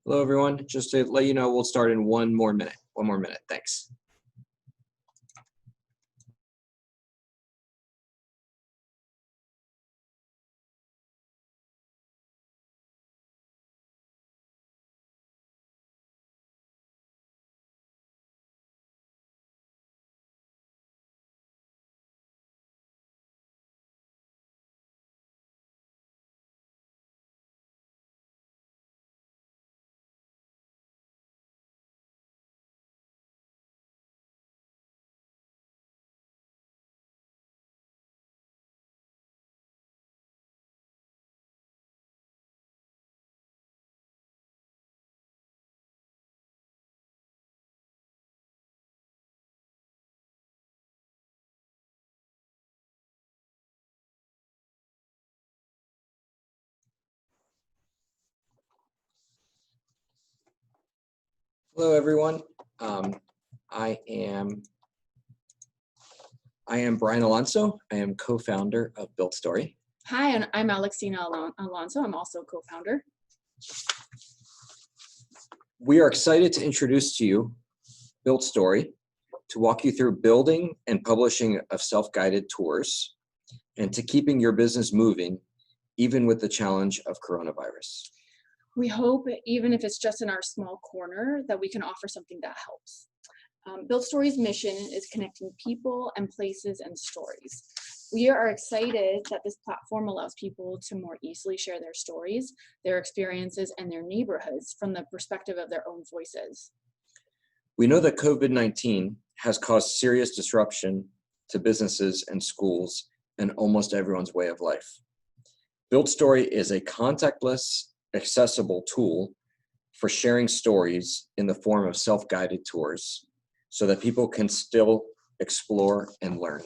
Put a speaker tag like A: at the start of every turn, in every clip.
A: Hello, everyone. Just to let you know, we'll start in one more minute. One more minute. Thanks. Hello, everyone. I am Brian Alonso. I am co-founder of Built Story.
B: Hi, and I'm Alexina Alonso. I'm also co-founder.
A: We are excited to introduce to you Built Story, to walk you through building and publishing of self-guided tours, and to keeping your business moving, even with the challenge of coronavirus.
B: We hope, even if it's just in our small corner, that we can offer something that helps. Built Story's mission is connecting people and places and stories. We are excited that this platform allows people to more easily share their stories, their experiences, and their neighborhoods from the perspective of their own voices.
A: We know that COVID-19 has caused serious disruption to businesses and schools and almost everyone's way of life. Built Story is a contactless, accessible tool for sharing stories in the form of self-guided tours so that people can still explore and learn.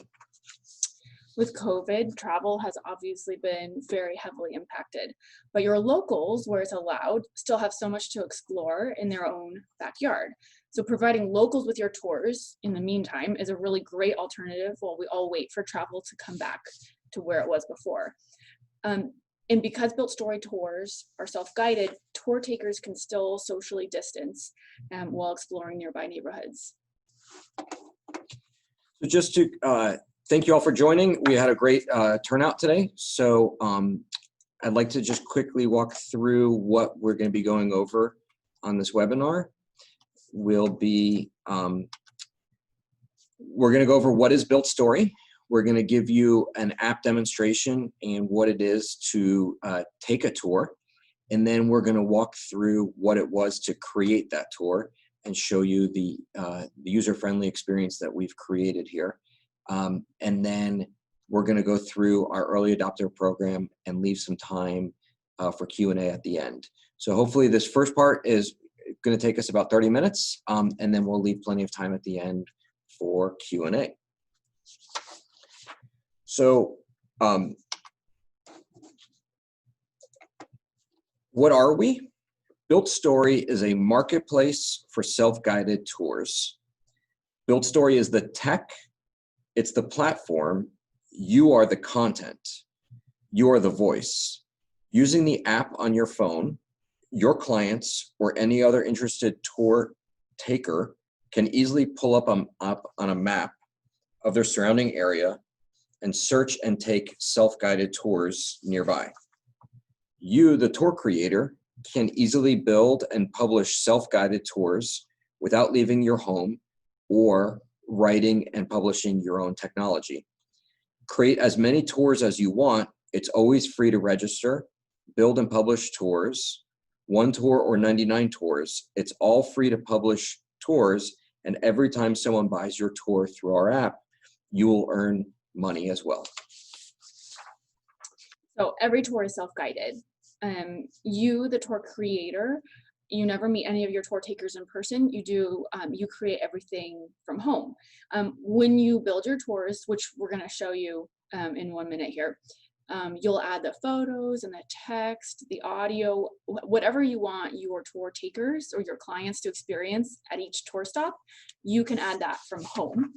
B: With COVID, travel has obviously been very heavily impacted, but your locals, where it's allowed, still have so much to explore in their own backyard. So providing locals with your tours in the meantime is a really great alternative while we all wait for travel to come back to where it was before. And because Built Story tours are self-guided, tour takers can still socially distance while exploring nearby neighborhoods.
A: So just to thank you all for joining. We had a great turnout today. So I'd like to just quickly walk through what we're going to be going over on this webinar. We're going to go over what is Built Story. We're going to give you an app demonstration and what it is to take a tour. And then we're going to walk through what it was to create that tour and show you the user-friendly experience that we've created here. And then we're going to go through our early adopter program and leave some time for Q&A at the end. So hopefully this first part is going to take us about 30 minutes, and then we'll leave plenty of time at the end for Q&A. So what are we? Built Story is a marketplace for self-guided tours. Built Story is the tech, it's the platform, you are the content, you are the voice. Using the app on your phone, your clients or any other interested tour taker can easily pull up on a map of their surrounding area and search and take self-guided tours nearby. You, the tour creator, can easily build and publish self-guided tours without leaving your home or writing and publishing your own technology. Create as many tours as you want. It's always free to register, build and publish tours, 1 tour or 99 tours. It's all free to publish tours, and every time someone buys your tour through our app, you will earn money as well.
B: So every tour is self-guided. You, the tour creator, you never meet any of your tour takers in person. You do, you create everything from home. When you build your tours, which we're going to show you in 1 minute here, you'll add the photos and the text, the audio, whatever you want your tour takers or your clients to experience at each tour stop, you can add that from home.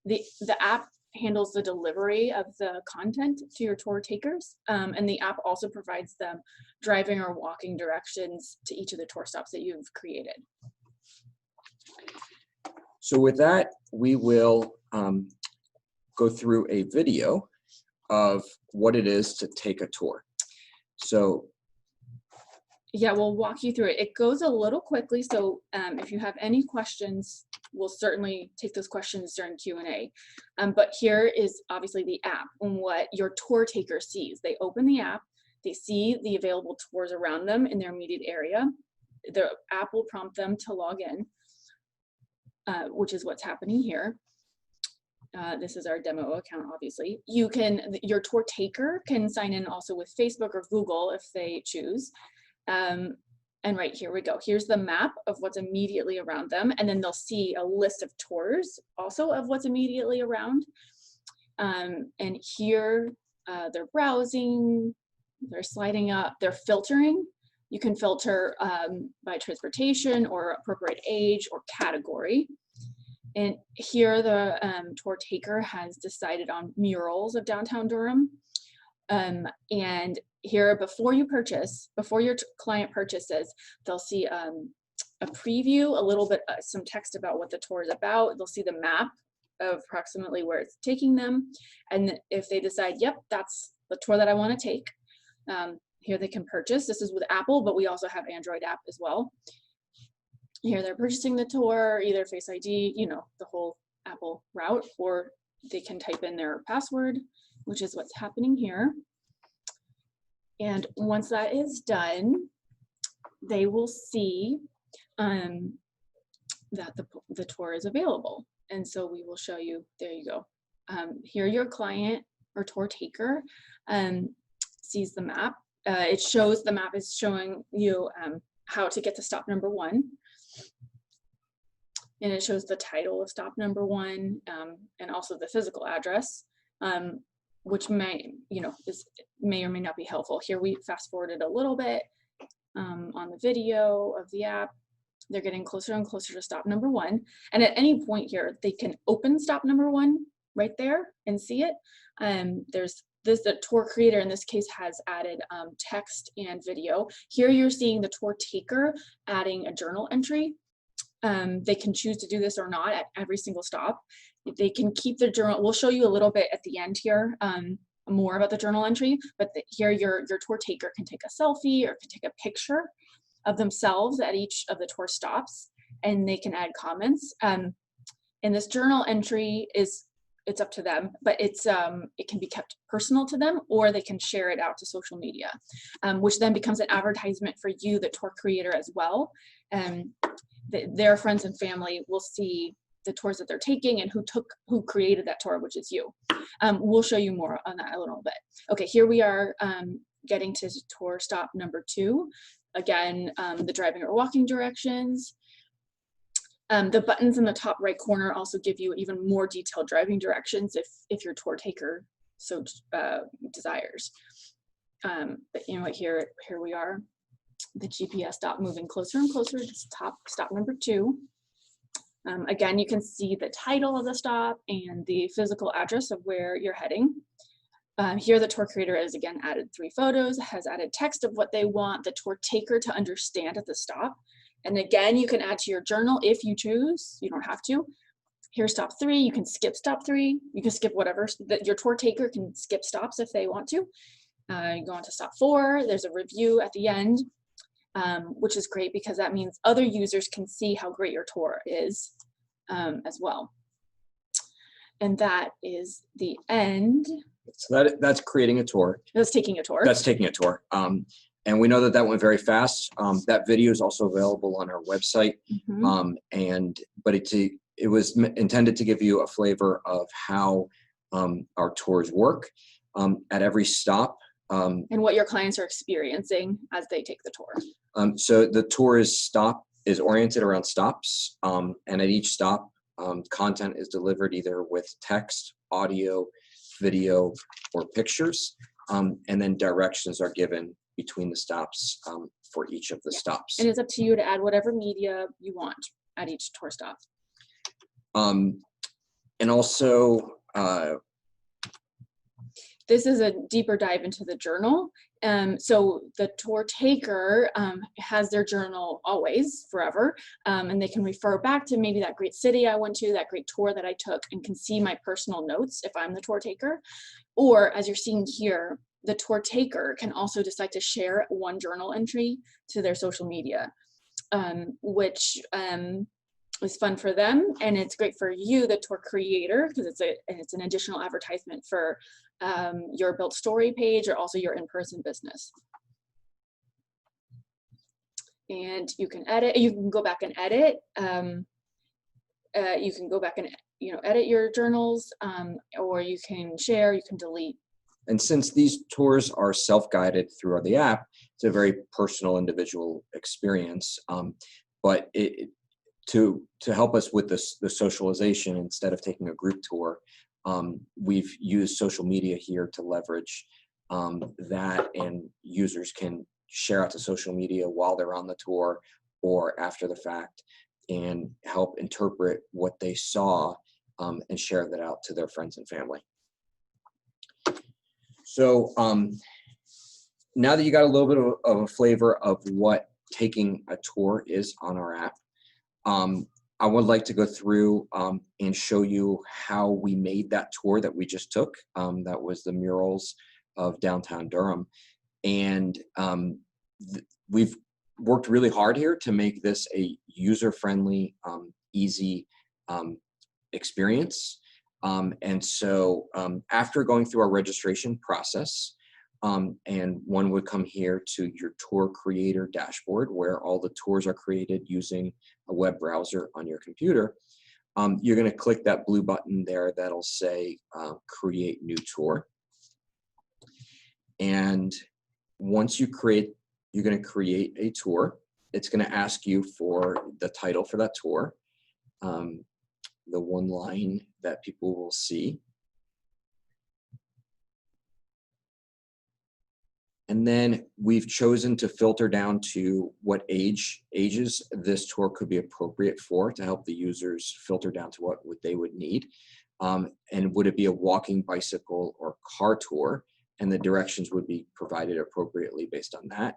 B: The app handles the delivery of the content to your tour takers. And the app also provides them driving or walking directions to each of the tour stops that you've created.
A: So with that, we will go through a video of what it is to take a tour. So
B: yeah, we'll walk you through it. It goes a little quickly, so if you have any questions, we'll certainly take those questions during Q&A. But here is obviously the app and what your tour taker sees. They open the app, they see the available tours around them in their immediate area. The app will prompt them to log in, which is what's happening here. This is our demo account, obviously. Your tour taker can sign in also with Facebook or Google if they choose. And right here we go. Here's the map of what's immediately around them. And then they'll see a list of tours also of what's immediately around. And here they're browsing, they're sliding up, they're filtering. You can filter by transportation or appropriate age or category. And here the tour taker has decided on murals of downtown Durham. And here, before your client purchases, they'll see a preview, a little bit, some text about what the tour is about. They'll see the map of approximately where it's taking them. And if they decide, yep, that's the tour that I want to take, here they can purchase. This is with Apple, but we also have Android app as well. Here they're purchasing the tour, either Face ID, the whole Apple route, or they can type in their password, which is what's happening here. And once that is done, they will see that the tour is available. And so we will show you, there you go. Here your client or tour taker sees the map. The map is showing you how to get to stop number 1. And it shows the title of stop number 1 and also the physical address. Which may or may not be helpful. Here we fast forwarded a little bit on the video of the app. They're getting closer and closer to stop number 1. And at any point here, they can open stop number 1 right there and see it. The tour creator in this case has added text and video. Here you're seeing the tour taker adding a journal entry. They can choose to do this or not at every single stop. They can keep their journal. We'll show you a little bit at the end here, more about the journal entry, but here your tour taker can take a selfie or can take a picture of themselves at each of the tour stops, and they can add comments. And this journal entry it's up to them, but it can be kept personal to them, or they can share it out to social media, which then becomes an advertisement for you, the tour creator, as well. Their friends and family will see the tours that they're taking and who created that tour, which is you. We'll show you more on that a little bit. Okay, here we are getting to tour stop number 2. Again, the driving or walking directions. The buttons in the top right corner also give you even more detailed driving directions if your tour taker so desires. But here we are. The GPS dot moving closer and closer to stop number 2. Again, you can see the title of the stop and the physical address of where you're heading. Here the tour creator has again added 3 photos, has added text of what they want the tour taker to understand at the stop. And again, you can add to your journal if you choose. You don't have to. Here's stop 3. You can skip stop 3. You can skip whatever. Your tour taker can skip stops if they want to. You go on to stop 4. There's a review at the end. Which is great because that means other users can see how great your tour is as well. And that is the end.
A: So that's creating a tour.
B: That's taking a tour.
A: That's taking a tour. And we know that went very fast. That video is also available on our website. But it was intended to give you a flavor of how our tours work at every stop.
B: And what your clients are experiencing as they take the tour.
A: So the tour is oriented around stops, and at each stop, content is delivered either with text, audio, video, or pictures, and then directions are given between the stops for each of the stops.
B: And it's up to you to add whatever media you want at each tour stop.
A: And also,
B: This is a deeper dive into the journal. So the tour taker has their journal always, forever, and they can refer back to maybe that great city I went to, that great tour that I took, and can see my personal notes if I'm the tour taker. Or as you're seeing here, the tour taker can also decide to share one journal entry to their social media, which is fun for them, and it's great for you, the tour creator, because it's an additional advertisement for your Built Story page or also your in-person business. And you can edit. You can go back and edit. You can go back and edit your journals, or you can share. You can delete.
A: And since these tours are self-guided through the app, it's a very personal, individual experience. But to help us with the socialization, instead of taking a group tour, we've used social media here to leverage that, and users can share out to social media while they're on the tour or after the fact, and help interpret what they saw and share that out to their friends and family. So now that you got a little bit of a flavor of what taking a tour is on our app, I would like to go through and show you how we made that tour that we just took. That was the murals of downtown Durham. And we've worked really hard here to make this a user-friendly, easy experience. And so after going through our registration process, and one would come here to your tour creator dashboard, where all the tours are created using a web browser on your computer. You're going to click that blue button there that'll say create new tour. And once you create, you're going to create a tour. It's going to ask you for the title for that tour, the one line that people will see. And then we've chosen to filter down to what ages this tour could be appropriate for, to help the users filter down to what they would need. And would it be a walking, bicycle, or car tour? And the directions would be provided appropriately based on that.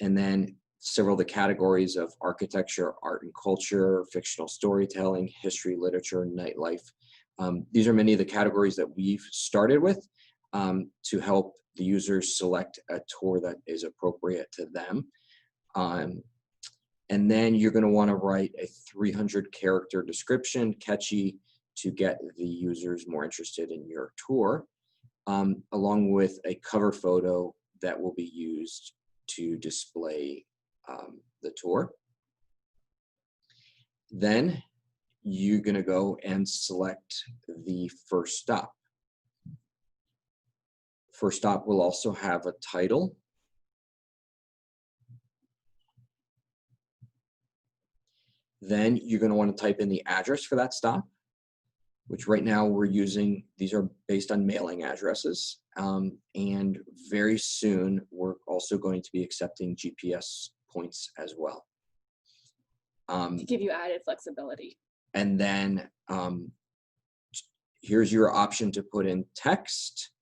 A: And then several of the categories of architecture, art and culture, fictional storytelling, history, literature, nightlife. These are many of the categories that we've started with to help the users select a tour that is appropriate to them. And then you're going to want to write a 300-character description, catchy, to get the users more interested in your tour, along with a cover photo that will be used to display the tour. Then you're going to go and select the first stop. First stop will also have a title. Then you're going to want to type in the address for that stop, which right now we're using, these are based on mailing addresses. And very soon we're also going to be accepting GPS points as well.
B: To give you added flexibility.
A: And then here's your option to put in text,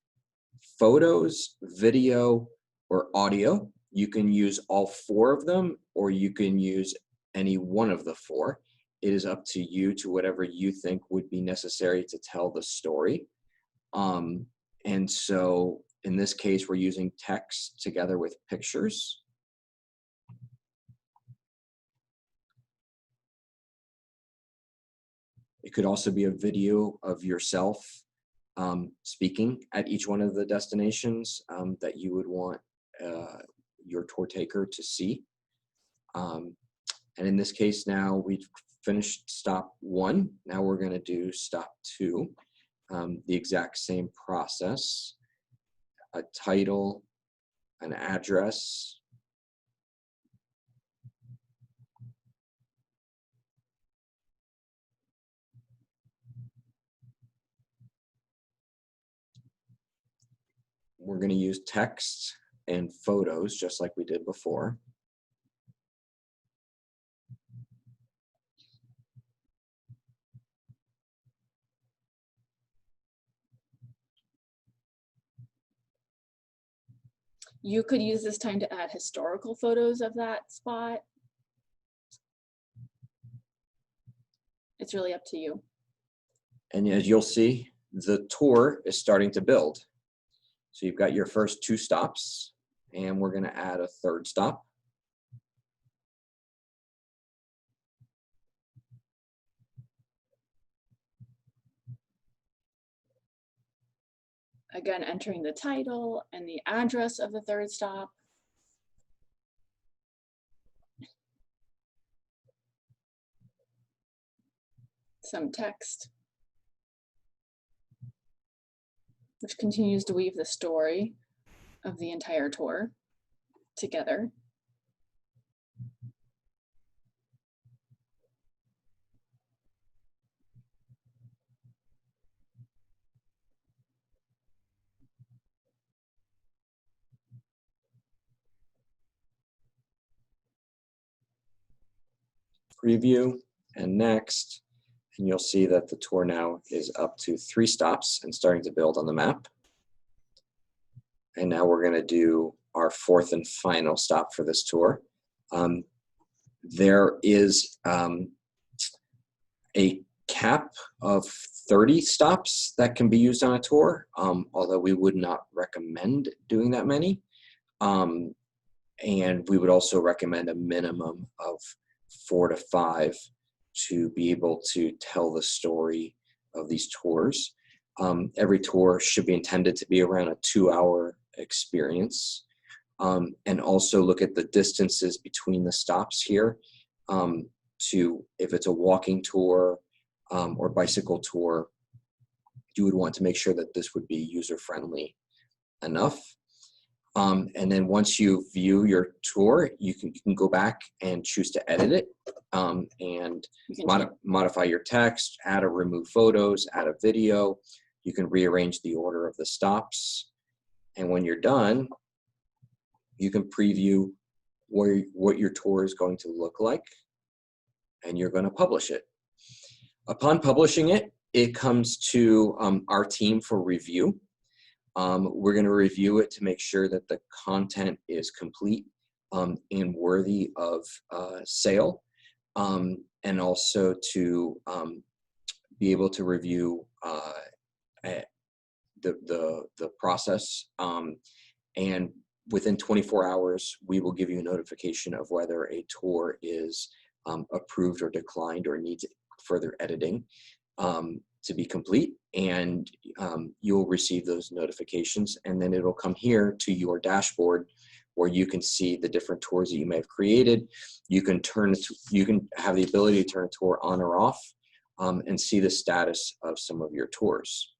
A: photos, video, or audio. You can use all four of them, or you can use any one of the four. It is up to you, to whatever you think would be necessary to tell the story. And so in this case, we're using text together with pictures. It could also be a video of yourself speaking at each one of the destinations that you would want your tour taker to see. And in this case, now we've finished stop 1. Now we're going to do stop 2. The exact same process: a title, an address, we're going to use text and photos just like we did before.
B: You could use this time to add historical photos of that spot. It's really up to you.
A: And as you'll see, the tour is starting to build. So you've got your first 2 stops, and we're going to add a 3rd stop.
B: Again, entering the title and the address of the 3rd stop. Some text, which continues to weave the story of the entire tour together.
A: Preview and next, and you'll see that the tour now is up to 3 stops and starting to build on the map. And now we're going to do our 4th and final stop for this tour. There is a cap of 30 stops that can be used on a tour, although we would not recommend doing that many. And we would also recommend a minimum of 4 to 5 to be able to tell the story of these tours. Every tour should be intended to be around a 2-hour experience. And also look at the distances between the stops here, to if it's a walking tour or bicycle tour, you would want to make sure that this would be user-friendly enough. And then once you view your tour, you can go back and choose to edit it, and modify your text, add or remove photos, add a video. You can rearrange the order of the stops. And when you're done, you can preview what your tour is going to look like, and you're going to publish it. Upon publishing it, it comes to our team for review. We're going to review it to make sure that the content is complete and worthy of sale, and also to be able to review the process. And within 24 hours, we will give you a notification of whether a tour is approved or declined or needs further editing to be complete, and you'll receive those notifications, and then it'll come here to your dashboard where you can see the different tours that you may have created. You can have the ability to turn a tour on or off, and see the status of some of your tours.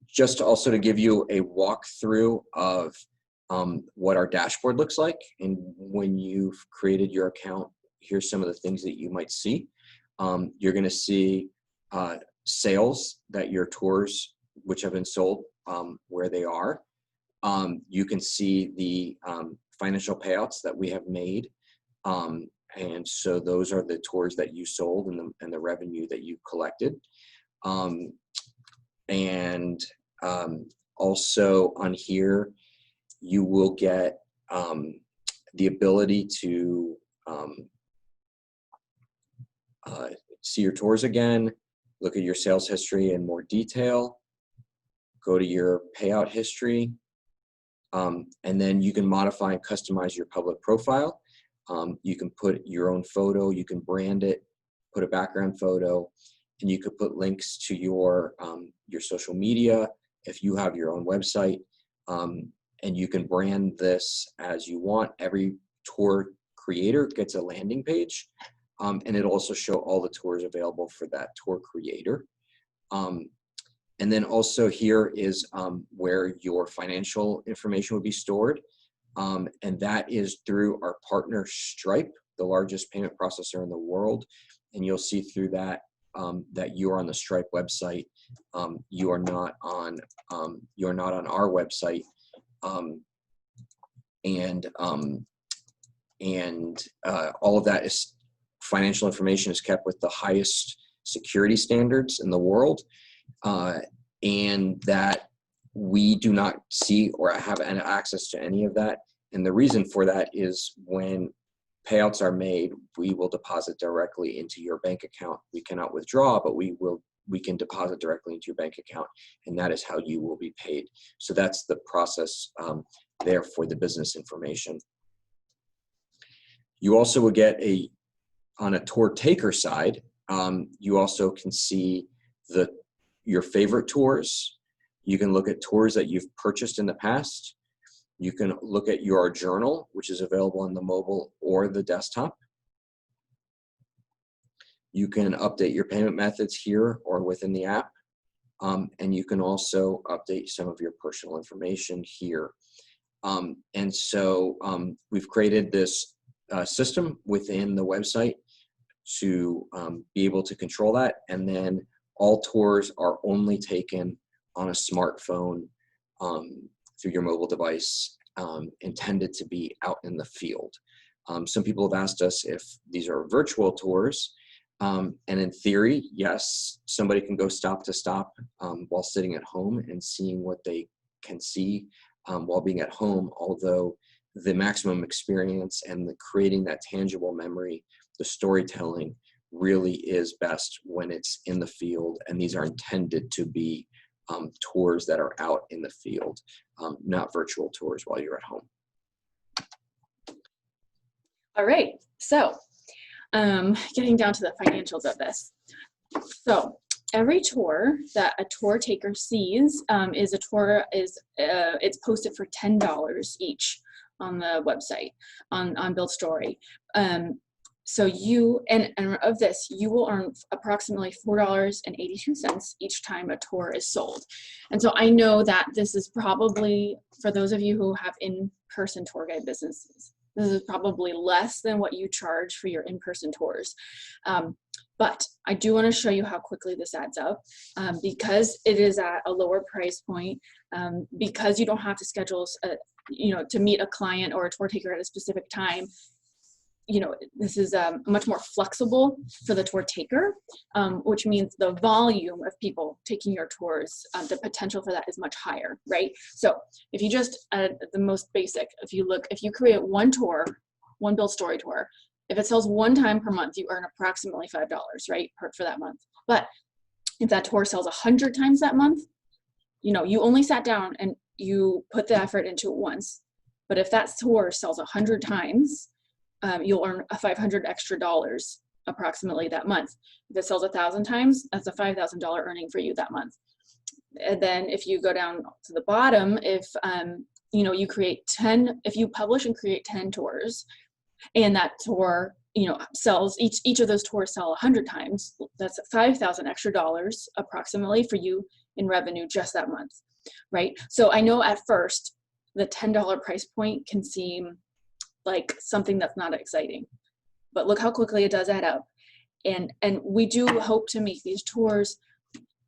A: Just also to give you a walkthrough of what our dashboard looks like, and when you've created your account, here's some of the things that you might see. You're going to see sales that your tours, which have been sold, where they are. You can see the financial payouts that we have made. And so those are the tours that you sold and the revenue that you collected. Also on here, you will get the ability to see your tours again, look at your sales history in more detail, go to your payout history, and then you can modify and customize your public profile. You can put your own photo, you can brand it, put a background photo, and you could put links to your social media if you have your own website, and you can brand this as you want. Every tour creator gets a landing page, and it'll also show all the tours available for that tour creator. And then also here is where your financial information would be stored, and that is through our partner Stripe, the largest payment processor in the world. And you'll see through that that you are on the Stripe website. You are not on our website, all of that is financial information is kept with the highest security standards in the world, and that We do not see or have any access to any of that. And the reason for that is when payouts are made, we will deposit directly into your bank account. We cannot withdraw, but we can deposit directly into your bank account, and that is how you will be paid. So that's the process there for the business information. You also will get on a tour taker side, you also can see your favorite tours. You can look at tours that you've purchased in the past. You can look at your journal, which is available on the mobile or the desktop. You can update your payment methods here or within the app. And you can also update some of your personal information here. And so we've created this system within the website to be able to control that. And then all tours are only taken on a smartphone through your mobile device, intended to be out in the field. Some people have asked us if these are virtual tours. And in theory, yes, somebody can go stop to stop while sitting at home and seeing what they can see while being at home, although the maximum experience and creating that tangible memory, the storytelling, really is best when it's in the field. And these are intended to be tours that are out in the field, not virtual tours while you're at home.
B: All right, so getting down to the financials of this. So every tour that a tour taker sees it's posted for $10 each on the website on BuildStory. So you, and of this, you will earn approximately $4.82 each time a tour is sold. And so I know that this is probably, for those of you who have in-person tour guide businesses, this is probably less than what you charge for your in-person tours. But I do want to show you how quickly this adds up because it is at a lower price point, because you don't have to schedule, to meet a client or a tour taker at a specific time. This is much more flexible for the tour taker, which means the volume of people taking your tours, the potential for that is much higher, right? So if you just, the most basic, if you create one tour, one BuildStory tour, if it sells one time per month, you earn approximately $5, right, for that month. But if that tour sells 100 times that month, you only sat down and you put the effort into it once. But if that tour sells 100 times, you'll earn $500 extra approximately that month. If it sells 1,000 times, that's a $5,000 earning for you that month. And then if you go down to the bottom, if you create 10, if you publish and create 10 tours, and that tour sells, each of those tours sell 100 times, that's $5,000 extra approximately for you in revenue just that month, right? So I know at first the $10 price point can seem like something that's not exciting, but look how quickly it does add up. And we do hope to make these tours,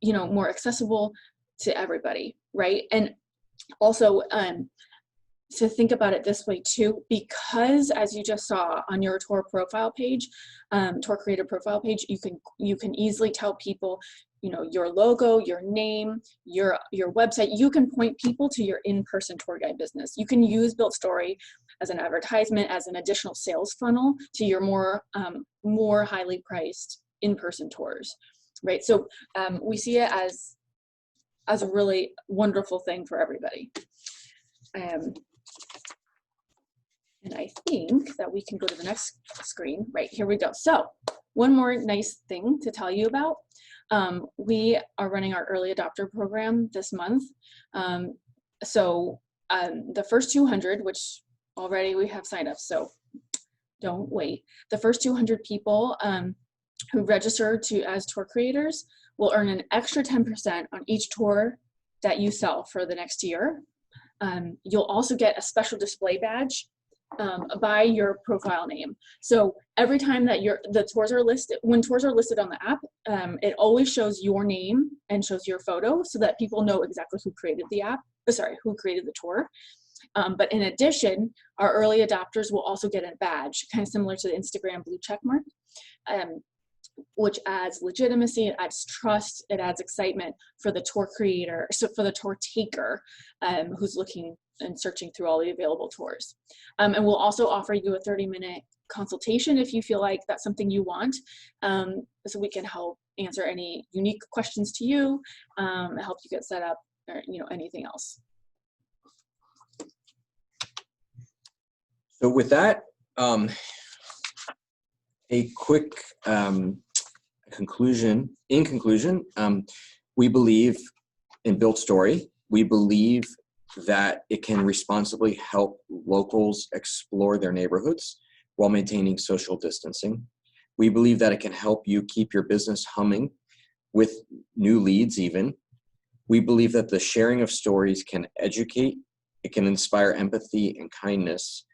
B: more accessible to everybody, right? And also to think about it this way too, because as you just saw on your tour profile page, tour creator profile page, you can easily tell people, your logo, your name, your website. You can point people to your in-person tour guide business. You can use BuildStory as an advertisement, as an additional sales funnel to your more highly priced in-person tours, right? So we see it as a really wonderful thing for everybody. And I think that we can go to the next screen. Right, here we go. So one more nice thing to tell you about. We are running our early adopter program this month. The first 200, which already we have signed up, so don't wait. The first 200 people who register as tour creators will earn an extra 10% on each tour that you sell for the next year. You'll also get a special display badge by your profile name. So every time that the tours are listed, when tours are listed on the app, it always shows your name and shows your photo so that people know exactly who created the who created the tour. But in addition, our early adopters will also get a badge, kind of similar to the Instagram blue check mark. which adds legitimacy, it adds trust, it adds excitement for the tour creator, so for the tour taker who's looking and searching through all the available tours. And we'll also offer you a 30-minute consultation if you feel like that's something you want, so we can help answer any unique questions to you, help you get set up, or anything else.
A: So with that, a quick conclusion. In conclusion, we believe in BuiltStory. We believe that it can responsibly help locals explore their neighborhoods while maintaining social distancing. We believe that it can help you keep your business humming with new leads even. We believe that the sharing of stories can educate, it can inspire empathy and kindness.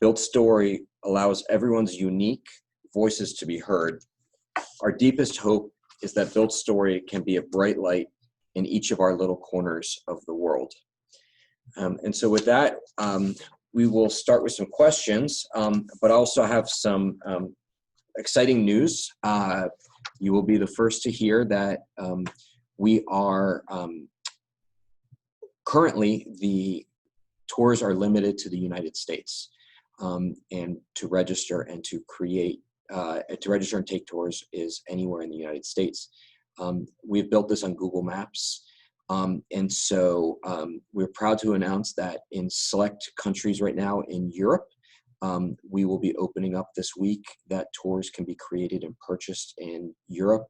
A: BuiltStory allows everyone's unique voices to be heard. Our deepest hope is that BuiltStory can be a bright light in each of our little corners of the world. And so with that, we will start with some questions, but also have some exciting news. You will be the first to hear that we are currently, the tours are limited to the United States, and to register and to create, to register and take tours is anywhere in the United States. We've built this on Google Maps. And so we're proud to announce that in select countries right now in Europe, we will be opening up this week that tours can be created and purchased in Europe.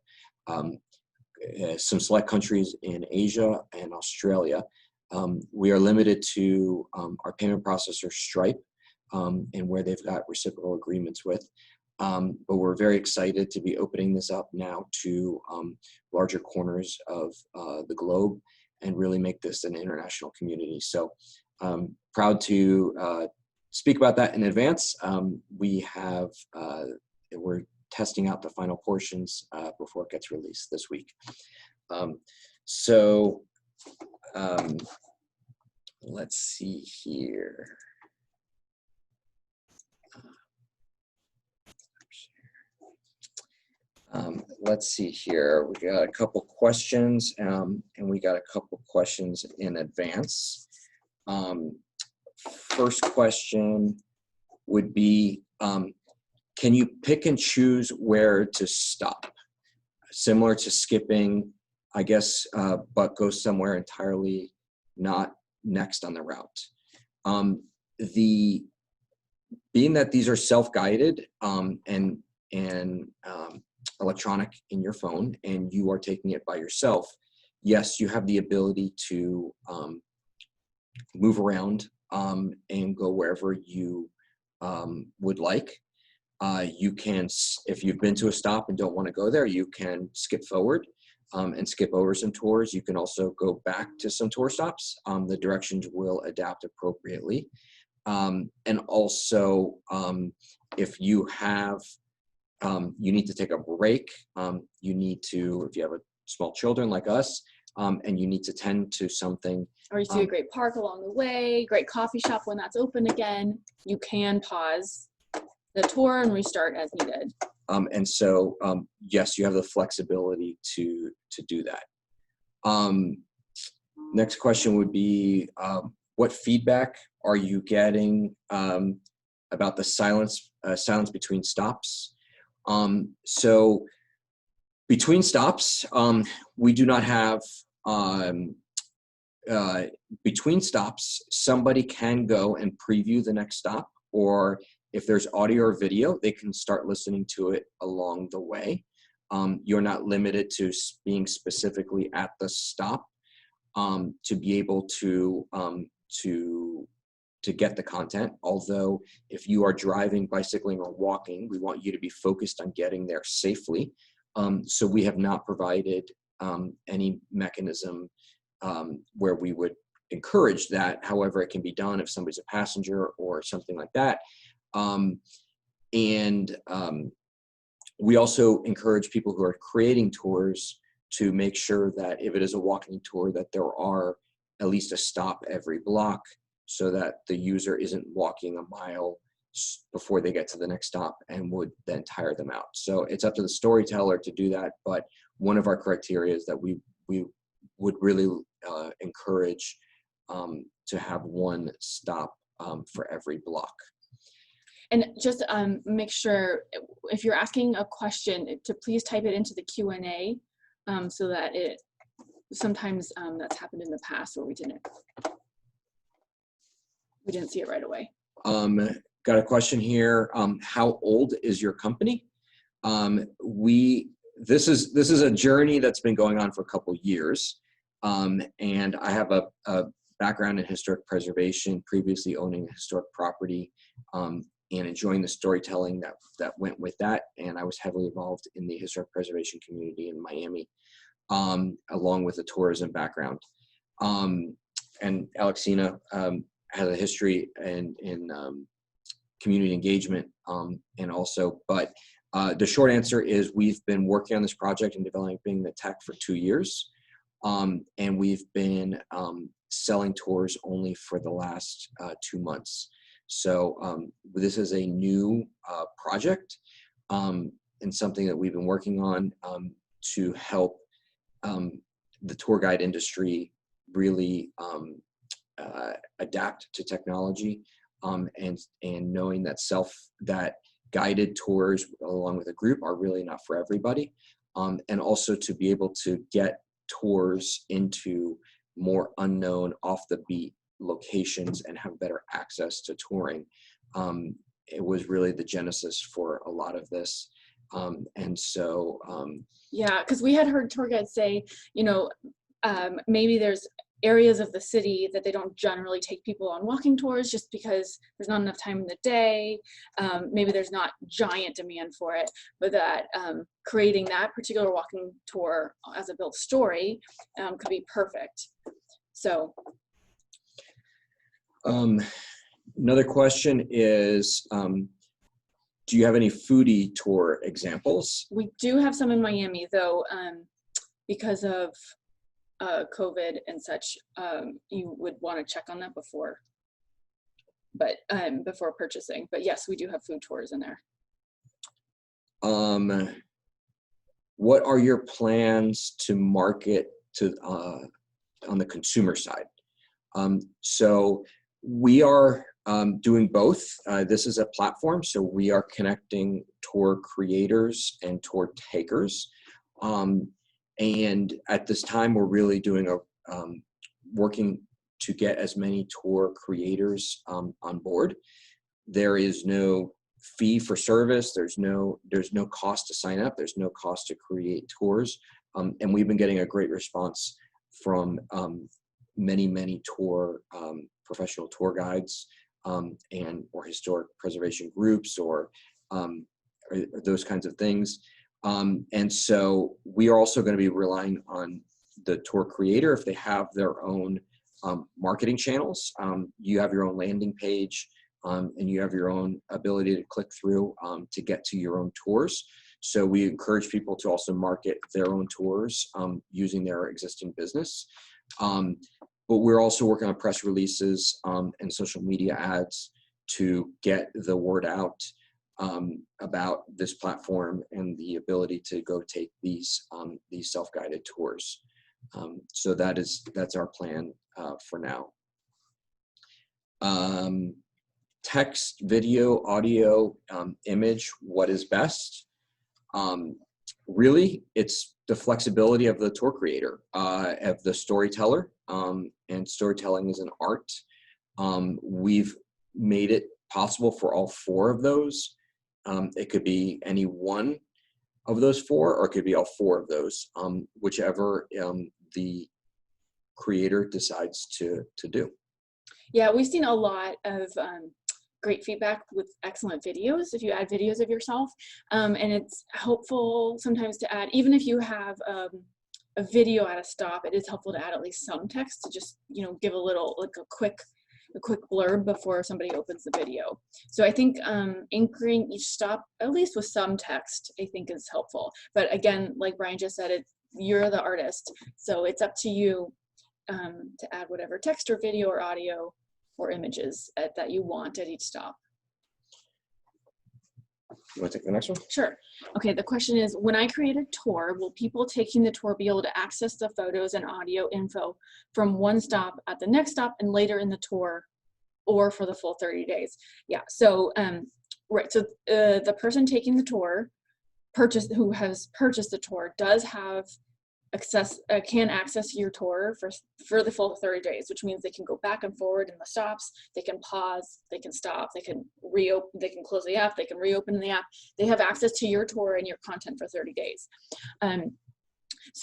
A: Some select countries in Asia and Australia. We are limited to our payment processor Stripe, and where they've got reciprocal agreements with. But we're very excited to be opening this up now to larger corners of the globe and really make this an international community. So proud to speak about that in advance. We're testing out the final portions before it gets released this week. Let's see here. Let's see here. We got a couple questions, and we got a couple questions in advance. First question would be, can you pick and choose where to stop? Similar to skipping, I guess, but go somewhere entirely not next on the route. Being that these are self-guided and electronic in your phone, and you are taking it by yourself, yes, you have the ability to move around and go wherever you would like. You can, if you've been to a stop and don't want to go there, you can skip forward and skip over some tours. You can also go back to some tour stops. The directions will adapt appropriately. And also, if you have, you need to take a break, you need to, if you have small children like us, and you need to tend to something.
B: Or you see a great park along the way, great coffee shop when that's open again, you can pause the tour and restart as needed.
A: And so, yes, you have the flexibility to do that. Next question would be, what feedback are you getting about the silence between stops? So between stops, we do not have, between stops, somebody can go and preview the next stop, or if there's audio or video, they can start listening to it along the way. You're not limited to being specifically at the stop to be able to get the content. Although if you are driving, bicycling, or walking, we want you to be focused on getting there safely. So we have not provided any mechanism where we would encourage that. However, it can be done if somebody's a passenger or something like that. We also encourage people who are creating tours to make sure that if it is a walking tour, that there are at least a stop every block, so that the user isn't walking a mile before they get to the next stop and would then tire them out. So it's up to the storyteller to do that. But one of our criteria is that we would really encourage to have one stop for every block.
B: And just make sure if you're asking a question to please type it into the Q&A so that sometimes that's happened in the past where we didn't see it right away.
A: Got a question here. How old is your company? This is a journey that's been going on for a couple years. And I have a background in historic preservation, previously owning a historic property, and enjoying the storytelling that went with that. And I was heavily involved in the historic preservation community in Miami, along with a tourism background. And Alexina has a history in community engagement, and also, but the short answer is we've been working on this project and developing the tech for 2 years. And we've been selling tours only for the last 2 months. So this is a new project and something that we've been working on to help the tour guide industry really adapt to technology, and knowing that guided tours along with a group are really not for everybody, and also to be able to get tours into more unknown, off the beat locations and have better access to touring. It was really the genesis for a lot of this. And so
B: yeah, because we had heard tour guides say, maybe there's areas of the city that they don't generally take people on walking tours just because there's not enough time in the day. Maybe there's not giant demand for it, but that creating that particular walking tour as a built story could be perfect. So
A: another question is, do you have any foodie tour examples?
B: We do have some in Miami, though, because of COVID and such. You would want to check on that before purchasing. But yes, we do have food tours in there.
A: What are your plans to market to on the consumer side? So we are doing both. This is a platform, so we are connecting tour creators and tour takers. And at this time, we're really doing working to get as many tour creators on board. There is no fee for service. There's no cost to sign up. There's no cost to create tours. And we've been getting a great response from many tour professional tour guides or historic preservation groups or those kinds of things. And so we are also going to be relying on the tour creator if they have their own marketing channels. You have your own landing page, and you have your own ability to click through to get to your own tours. So we encourage people to also market their own tours using their existing business. But we're also working on press releases and social media ads to get the word out about this platform and the ability to go take these self-guided tours. So that's our plan for now. Text, video, audio, image, what is best? Really, it's the flexibility of the tour creator, of the storyteller, and storytelling is an art. We've made it possible for all 4 of those. It could be any one of those 4, or it could be all 4 of those, whichever the creator decides to do.
B: Yeah, we've seen a lot of great feedback with excellent videos if you add videos of yourself, and it's helpful sometimes to add, even if you have a video at a stop, it is helpful to add at least some text to just give a little, like a quick blurb before somebody opens the video. So I think anchoring each stop at least with some text, I think, is helpful. But again, like Brian just said, you're the artist, so it's up to you to add whatever text or video or audio or images that you want at each stop.
A: You want to take the next one?
B: Sure. Okay, the question is, when I create a tour, will people taking the tour be able to access the photos and audio info from one stop at the next stop and later in the tour, or for the full 30 days? Yeah, so, right, so the person taking the tour, who has purchased the tour, does have can access your tour for the full 30 days, which means they can go back and forward in the stops, they can pause, they can stop, they can reopen, they can close the app, they can reopen the app. They have access to your tour and your content for 30 days. And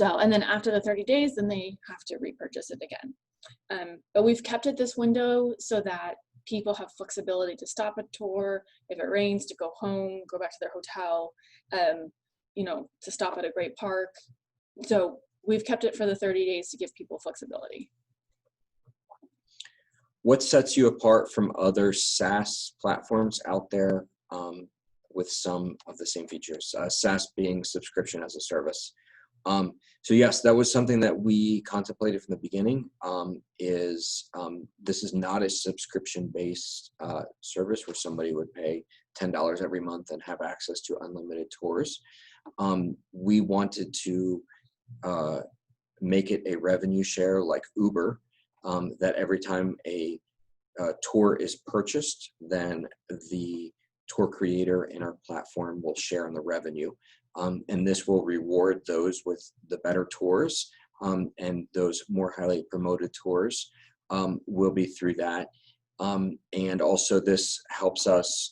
B: then after the 30 days, then they have to repurchase it again. But we've kept it this window so that people have flexibility to stop a tour. If it rains, to go home, go back to their hotel, to stop at a great park. So we've kept it for the 30 days to give people flexibility.
A: What sets you apart from other SaaS platforms out there with some of the same features? SaaS being subscription as a service. So yes, that was something that we contemplated from the beginning. This is not a subscription-based service where somebody would pay $10 every month and have access to unlimited tours. We wanted to make it a revenue share like Uber, that every time a tour is purchased, then the tour creator in our platform will share in the revenue. And this will reward those with the better tours, and those more highly promoted tours will be through that. And also this helps us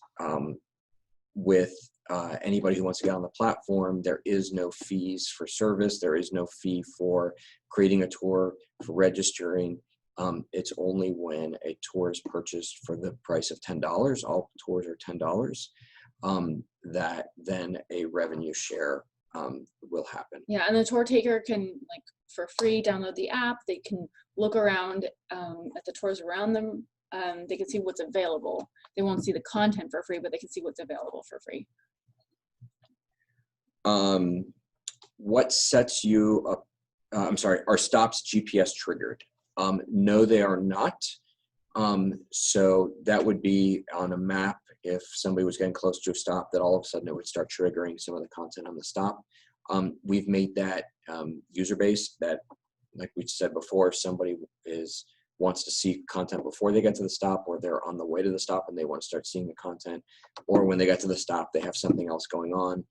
A: with anybody who wants to get on the platform. There is no fees for service. There is no fee for creating a tour, for registering. It's only when a tour is purchased for the price of $10, all tours are $10, that then a revenue share will happen.
B: Yeah, and the tour taker can, like, for free, download the app. They can look around at the tours around them. They can see what's available. They won't see the content for free, but they can see what's available for free.
A: What sets you up? Are stops GPS triggered? No, they are not. So that would be on a map. If somebody was getting close to a stop, that all of a sudden it would start triggering some of the content on the stop. We've made that user-based, that, like we said before, if somebody wants to see content before they get to the stop, or they're on the way to the stop and they want to start seeing the content, or when they get to the stop, they have something else going on.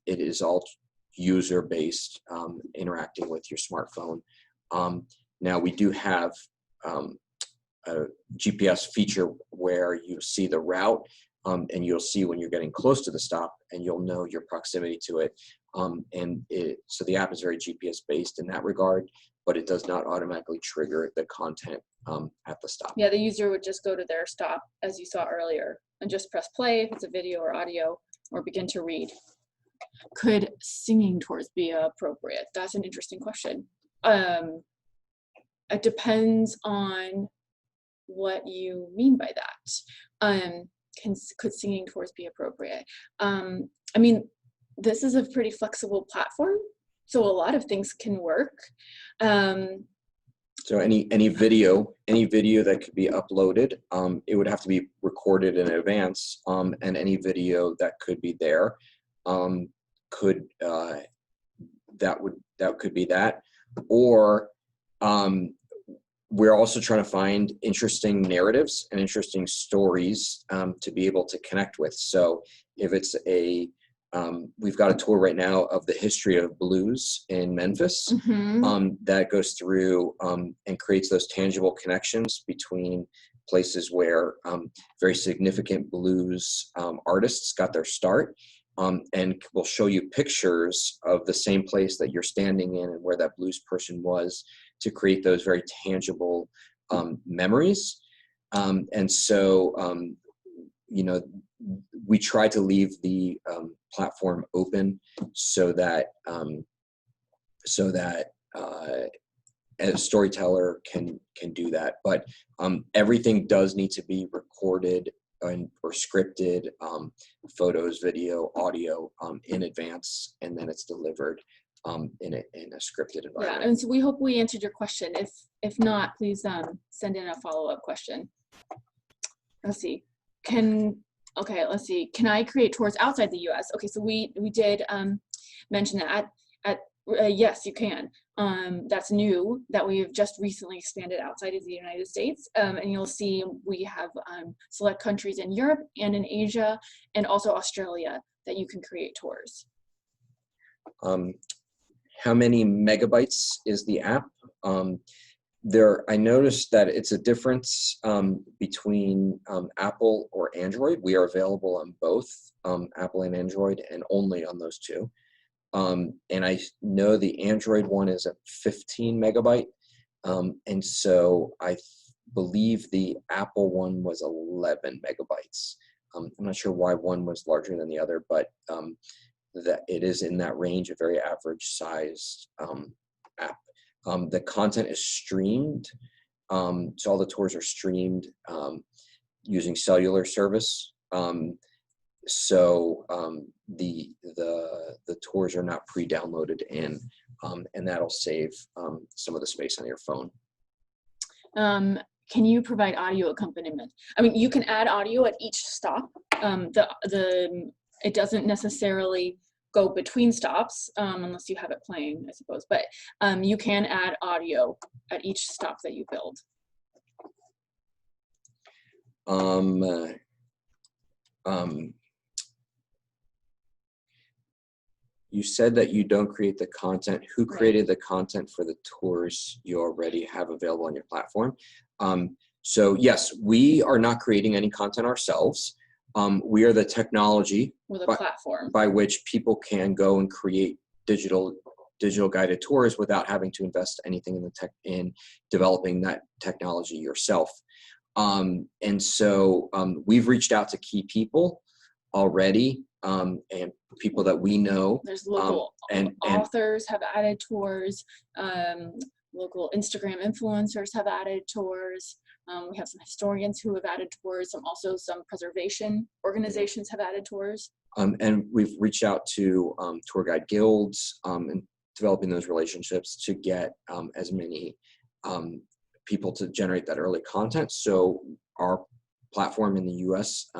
A: It is all user-based, interacting with your smartphone. Now we do have a GPS feature where you see the route, and you'll see when you're getting close to the stop, and you'll know your proximity to it. So the app is very GPS based in that regard, but it does not automatically trigger the content at the stop.
B: Yeah, the user would just go to their stop, as you saw earlier, and just press play if it's a video or audio, or begin to read. Could singing tours be appropriate? That's an interesting question. It depends on what you mean by that. Could singing tours be appropriate? I mean, this is a pretty flexible platform, so a lot of things can work.
A: So any video that could be uploaded, it would have to be recorded in advance, and any video that could be there could be that, or we're also trying to find interesting narratives and interesting stories to be able to connect with. So if it's we've got a tour right now of the history of blues in Memphis, that goes through and creates those tangible connections between places where very significant blues artists got their start, and we'll show you pictures of the same place that you're standing in and where that blues person was, to create those very tangible memories. And so, we try to leave the platform open so that a storyteller can do that. But everything does need to be recorded or scripted, photos, video, audio, in advance, and then it's delivered in a scripted environment.
B: Yeah, and so we hope we answered your question. If not, please send in a follow-up question. Let's see. Okay, let's see. Can I create tours outside the US? Okay, so we did mention that. Yes, you can. That's new that we've just recently expanded outside of the United States. And you'll see we have select countries in Europe and in Asia and also Australia that you can create tours.
A: How many megabytes is the app? I noticed that it's a difference between Apple or Android. We are available on both Apple and Android, and only on those two. And I know the Android one is at 15 megabyte. And so I believe the Apple one was 11 megabytes. I'm not sure why one was larger than the other, but that it is in that range, a very average sized app. The content is streamed. So all the tours are streamed using cellular service. So the tours are not pre-downloaded in, and that'll save some of the space on your phone.
B: Can you provide audio accompaniment? I mean, you can add audio at each stop. It doesn't necessarily go between stops unless you have it playing, I suppose. But you can add audio at each stop that you build.
A: You said that you don't create the content. Who created the content for the tours you already have available on your platform? So yes, we are not creating any content ourselves. We are the technology
B: platform
A: by which people can go and create digital guided tours without having to invest anything in developing that technology yourself. And so we've reached out to key people already, and people that we know.
B: There's local authors have added tours. Local Instagram influencers have added tours. We have some historians who have added tours. Some preservation organizations have added tours.
A: And we've reached out to tour guide guilds and developing those relationships to get as many people to generate that early content. So our platform in the US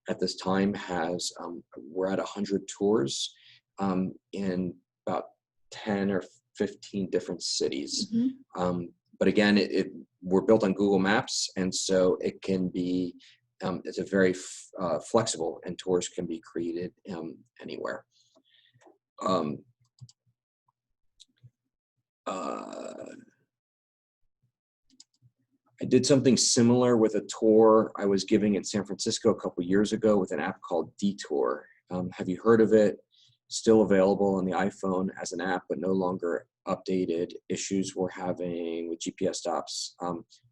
A: at this time has, we're at 100 tours in about 10 or 15 different cities.
B: Mm-hmm.
A: But again, we're built on Google Maps, and so it can be, it's a very flexible, and tours can be created anywhere. I did something similar with a tour I was giving in San Francisco a couple years ago with an app called Detour. Have you heard of it? Still available on the iPhone as an app, but no longer updated. Issues we're having with GPS stops.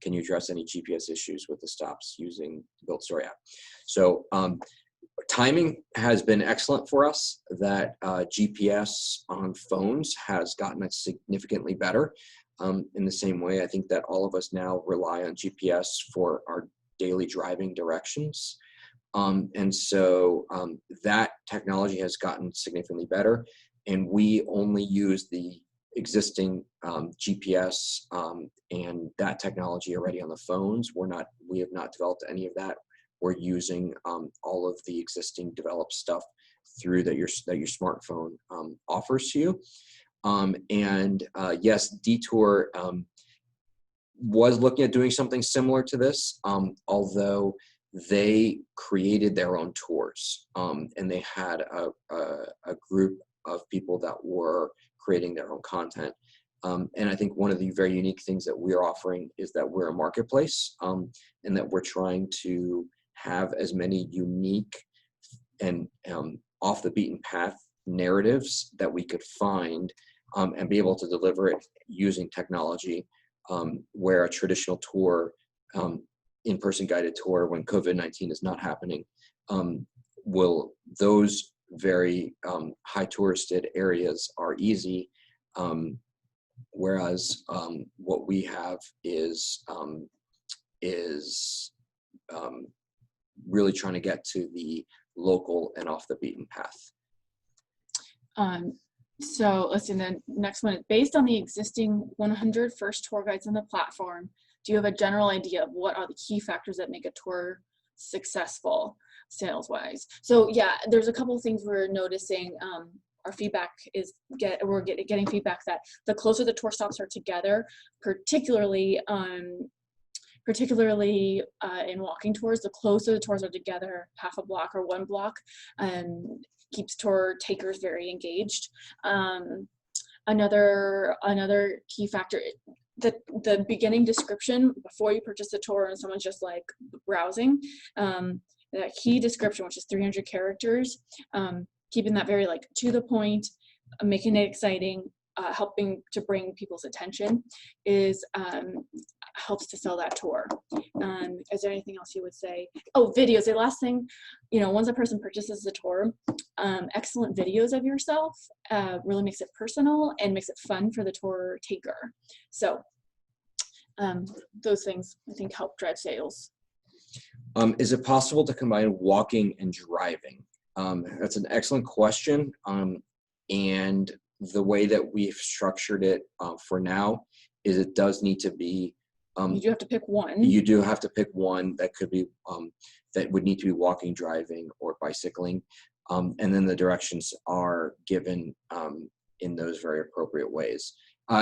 A: Can you address any GPS issues with the stops using the BuildStory app? So timing has been excellent for us. That GPS on phones has gotten it significantly better. In the same way, I think that all of us now rely on GPS for our daily driving directions. And so that technology has gotten significantly better, and we only use the existing GPS and that technology already on the phones. We have not developed any of that. We're using all of the existing developed stuff through that your smartphone offers to you. Yes, Detour was looking at doing something similar to this, although they created their own tours, and they had a group of people that were creating their own content. And I think one of the very unique things that we're offering is that we're a marketplace, and that we're trying to have as many unique and off the beaten path narratives that we could find, and be able to deliver it using technology, where a traditional tour, in-person guided tour when COVID-19 is not happening, those very high touristed areas are easy, whereas what we have is really trying to get to the local and off the beaten path.
B: So let's see, the next one. Based on the existing 100 first tour guides on the platform, do you have a general idea of what are the key factors that make a tour successful? sales wise. So yeah, there's a couple of things we're noticing. Our feedback is we're getting feedback that the closer the tour stops are together, particularly in walking tours, the closer the tours are together, half a block or one block, keeps tour takers very engaged. Another key factor, the beginning description before you purchase the tour and someone's just like browsing, that key description, which is 300 characters, keeping that very like to the point, making it exciting, helping to bring people's attention is helps to sell that tour. Is there anything else you would say? Oh, videos. The last thing, once a person purchases the tour, excellent videos of yourself really makes it personal and makes it fun for the tour taker. So those things I think help drive sales.
A: Is it possible to combine walking and driving? That's an excellent question. And the way that we've structured it for now is it does need to be.
B: You do have to pick one.
A: You do have to pick one that could be, that would need to be walking, driving, or bicycling. And then the directions are given in those very appropriate ways,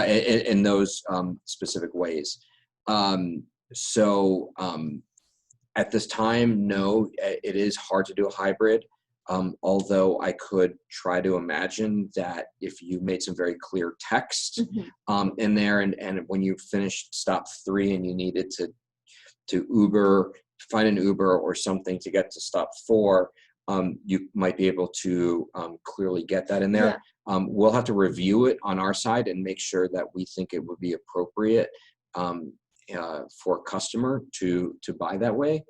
A: in those specific ways. At this time, no, it is hard to do a hybrid. Although I could try to imagine that if you made some very clear text in there, and when you finished stop 3 and you needed to find an Uber or something to get to stop 4, you might be able to clearly get that in there. Yeah. We'll have to review it on our side and make sure that we think it would be appropriate for a customer to buy that way.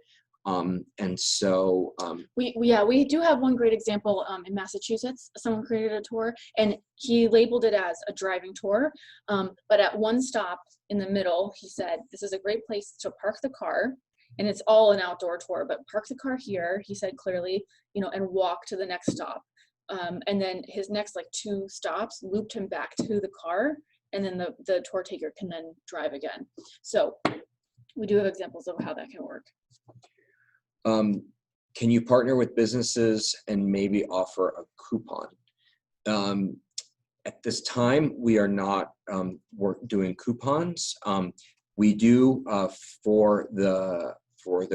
B: We do have one great example in Massachusetts. Someone created a tour and he labeled it as a driving tour, but at one stop in the middle he said this is a great place to park the car, and it's all an outdoor tour, but park the car here, he said clearly, and walk to the next stop, and then his next 2 stops looped him back to the car, and then the tour taker can then drive again. So we do have examples of how that can work.
A: Can you partner with businesses and maybe offer a coupon? At this time, we are not doing coupons. We do for the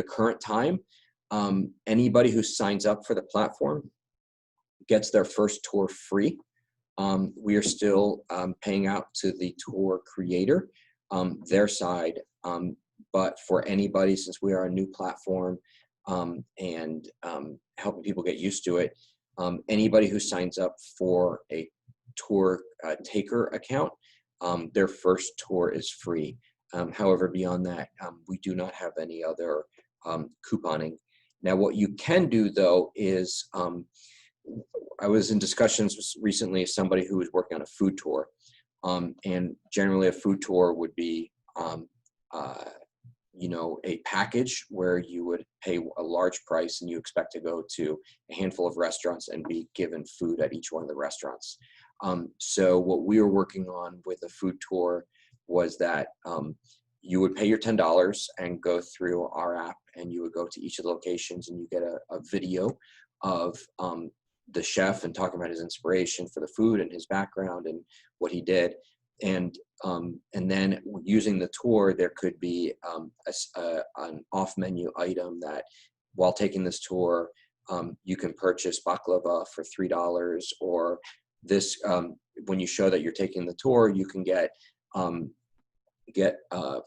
A: current time. Anybody who signs up for the platform gets their first tour free. We are still paying out to the tour creator, their side. But for anybody, since we are a new platform, and helping people get used to it, anybody who signs up for a tour taker account, their first tour is free. However, beyond that, we do not have any other couponing. Now, what you can do though is, I was in discussions recently with somebody who was working on a food tour, and generally a food tour would be a package where you would pay a large price and you expect to go to a handful of restaurants and be given food at each one of the restaurants. So what we were working on with a food tour was that you would pay your $10 and go through our app, and you would go to each of the locations and you get a video of the chef and talking about his inspiration for the food and his background and what he did. And then using the tour, there could be an off-menu item that while taking this tour, you can purchase baklava for $3, or this, when you show that you're taking the tour, you can get $1 or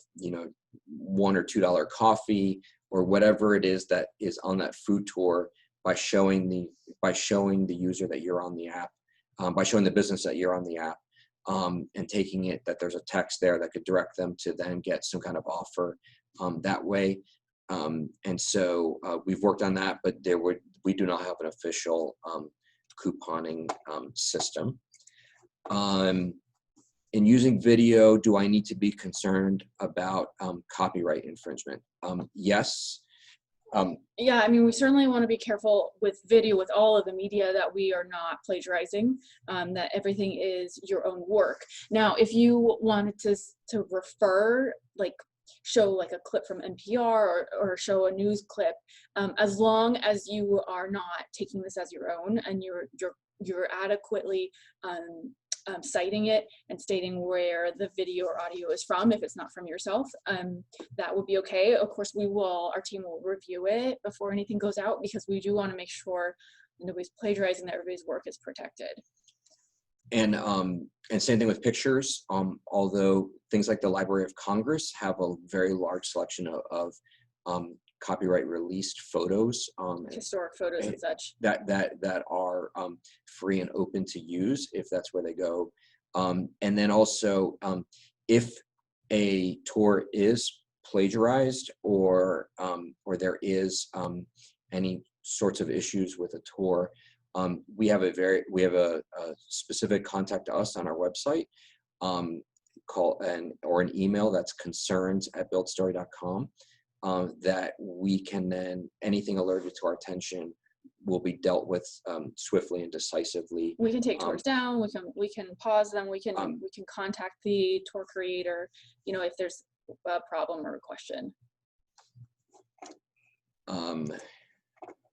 A: $2 coffee or whatever it is that is on that food tour by showing the user that you're on the app, by showing the business that you're on the app. And taking it that there's a text there that could direct them to then get some kind of offer that way. And so we've worked on that, but we do not have an official couponing system. In using video, do I need to be concerned about copyright infringement? Yes.
B: Yeah, I mean, we certainly want to be careful with video, with all of the media, that we are not plagiarizing, that everything is your own work. Now, if you wanted to refer, like show like a clip from NPR or show a news clip, as long as you are not taking this as your own and you're adequately citing it and stating where the video or audio is from. If it's not from yourself, that would be okay. Of course, our team will review it before anything goes out, because we do want to make sure nobody's plagiarizing, that everybody's work is protected.
A: And same thing with pictures. Although things like the Library of Congress have a very large selection of copyright released photos,
B: Historic photos and such.
A: that are free and open to use if that's where they go. And then also, if a tour is plagiarized or there is any sorts of issues with a tour, we have a specific contact us on our website, or an email that's concerns@builtstory.com, that we can then, anything alerted to our attention will be dealt with swiftly and decisively.
B: We can take tours down. We can pause them. We can contact the tour creator, if there's a problem or a question.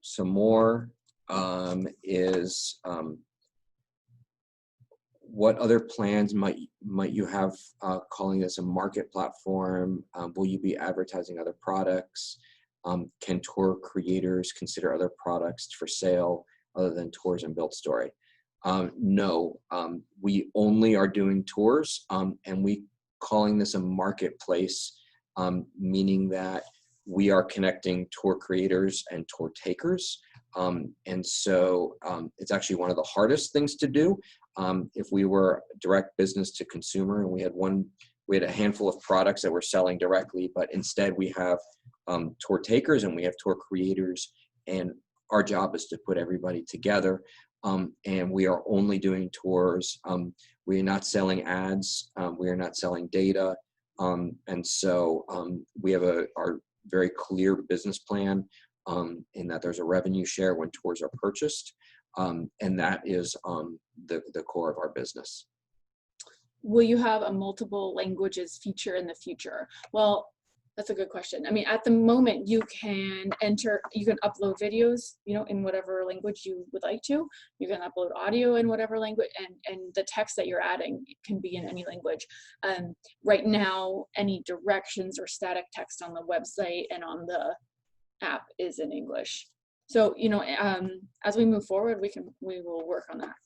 A: Some more is what other plans might you have calling this a market platform? Will you be advertising other products? Can tour creators consider other products for sale other than tours and Built Story? No, we only are doing tours, and we calling this a marketplace, meaning that we are connecting tour creators and tour takers. And so it's actually one of the hardest things to do. If we were direct business to consumer and we had a handful of products that we're selling directly, but instead we have tour takers and we have tour creators, and our job is to put everybody together. And we are only doing tours. We are not selling ads. We are not selling data. And so we have our very clear business plan, in that there's a revenue share when tours are purchased. And that is the core of our business.
B: Will you have a multiple languages feature in the future? Well, that's a good question. I mean, at the moment, you can upload videos, in whatever language you would like to. You can upload audio in whatever language, and the text that you're adding can be in any language. Right now, any directions or static text on the website and on the app is in English. So, as we move forward, we will work on that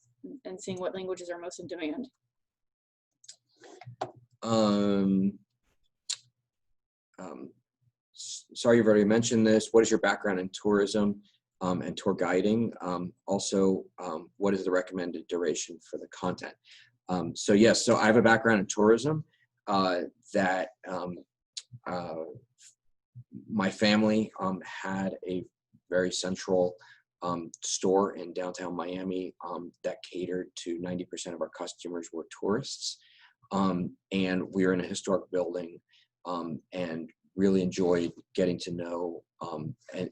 B: and seeing what languages are most in demand.
A: Sorry, you've already mentioned this. What is your background in tourism and tour guiding? Also, what is the recommended duration for the content? So I have a background in tourism that my family had a very central store in downtown Miami that catered to 90% of our customers were tourists. And we were in a historic building, and really enjoyed getting to know and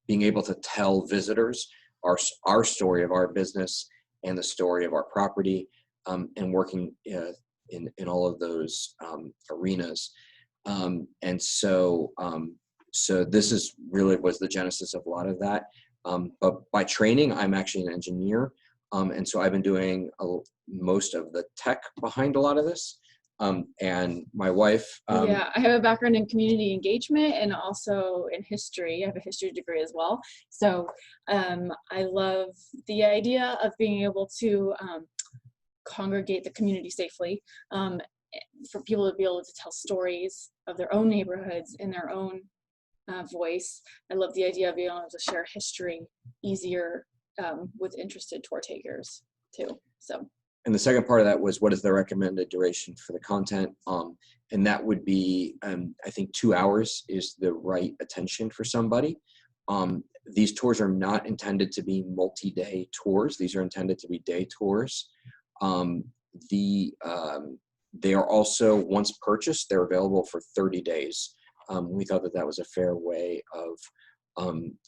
A: being able to tell visitors our story of our business and the story of our property, and working in all of those arenas. And so this is really was the genesis of a lot of that. But by training, I'm actually an engineer. And so I've been doing most of the tech behind a lot of this. And my wife.
B: I have a background in community engagement and also in history. I have a history degree as well. So I love the idea of being able to congregate the community safely, for people to be able to tell stories of their own neighborhoods in their own voice. I love the idea of being able to share history easier with interested tour takers too. So.
A: And the second part of that was, what is the recommended duration for the content? And that would be, I think 2 hours is the right attention for somebody. These tours are not intended to be multi-day tours. These are intended to be day tours. They are also, once purchased, they're available for 30 days. We thought that was a fair way of,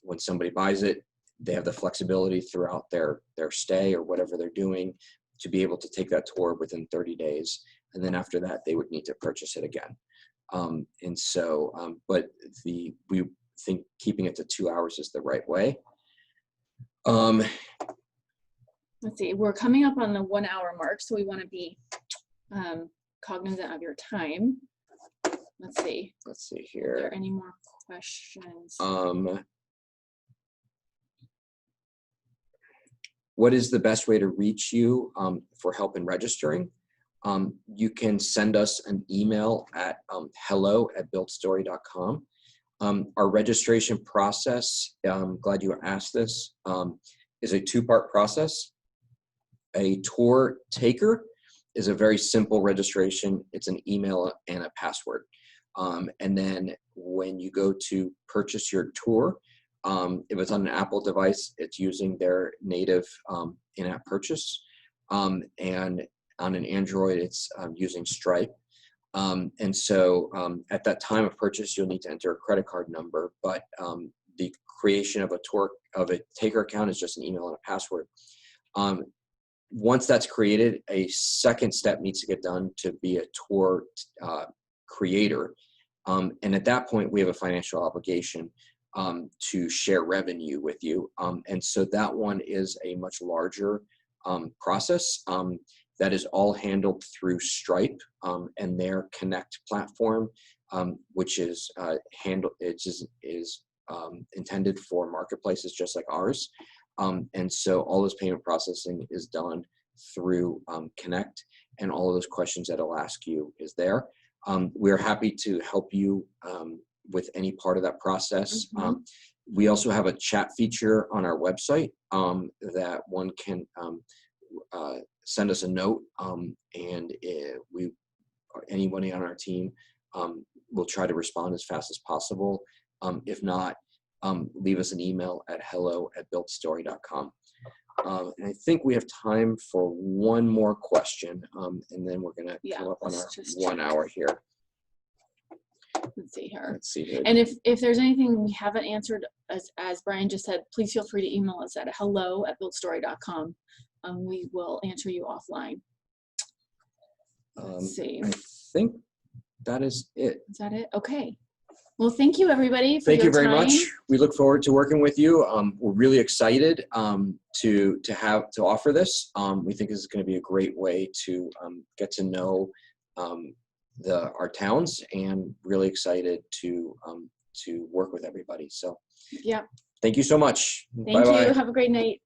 A: when somebody buys it, they have the flexibility throughout their stay or whatever they're doing to be able to take that tour within 30 days. And then after that, they would need to purchase it again. And so, but we think keeping it to 2 hours is the right way.
B: Let's see, we're coming up on the 1 hour mark, so we want to be cognizant of your time. Let's see.
A: Let's see
B: Are there
A: here.
B: any more questions?
A: What is the best way to reach you for help in registering? You can send us an email at hello@builtstory.com. Our registration process, I'm glad you asked this, is a two-part process. A tour taker is a very simple registration. It's an email and a password. And then when you go to purchase your tour, if it's on an Apple device, it's using their native in-app purchase. And on an Android, it's using Stripe. And so at that time of purchase, you'll need to enter a credit card number, but the creation of a taker account is just an email and a password. Once that's created, a second step needs to get done to be a tour creator. And at that point, we have a financial obligation to share revenue with you. And so that one is a much larger process that is all handled through Stripe and their Connect platform, which is intended for marketplaces just like ours. And so all this payment processing is done through Connect, and all of those questions that it'll ask you is there. We're happy to help you with any part of that process.
B: Mhm.
A: We also have a chat feature on our website that one can send us a note, and anybody on our team will try to respond as fast as possible. If not, leave us an email at hello@builtstory.com. And I think we have time for one more question, and then we're going to come up on our 1 hour here.
B: Let's see here.
A: Let's see here.
B: And if there's anything we haven't answered, as Brian just said, please feel free to email us at hello@builtstory.com. We will answer you offline. Let's see.
A: I think that is it.
B: Is that it? Okay. Well, thank you, everybody, for
A: Thank
B: your
A: you very
B: time.
A: much. We look forward to working with you. We're really excited to offer this. We think this is going to be a great way to get to know our towns, and really excited to work with everybody. So,
B: Yeah.
A: thank you so much.
B: Thank
A: Bye-bye.
B: you. Have a great night.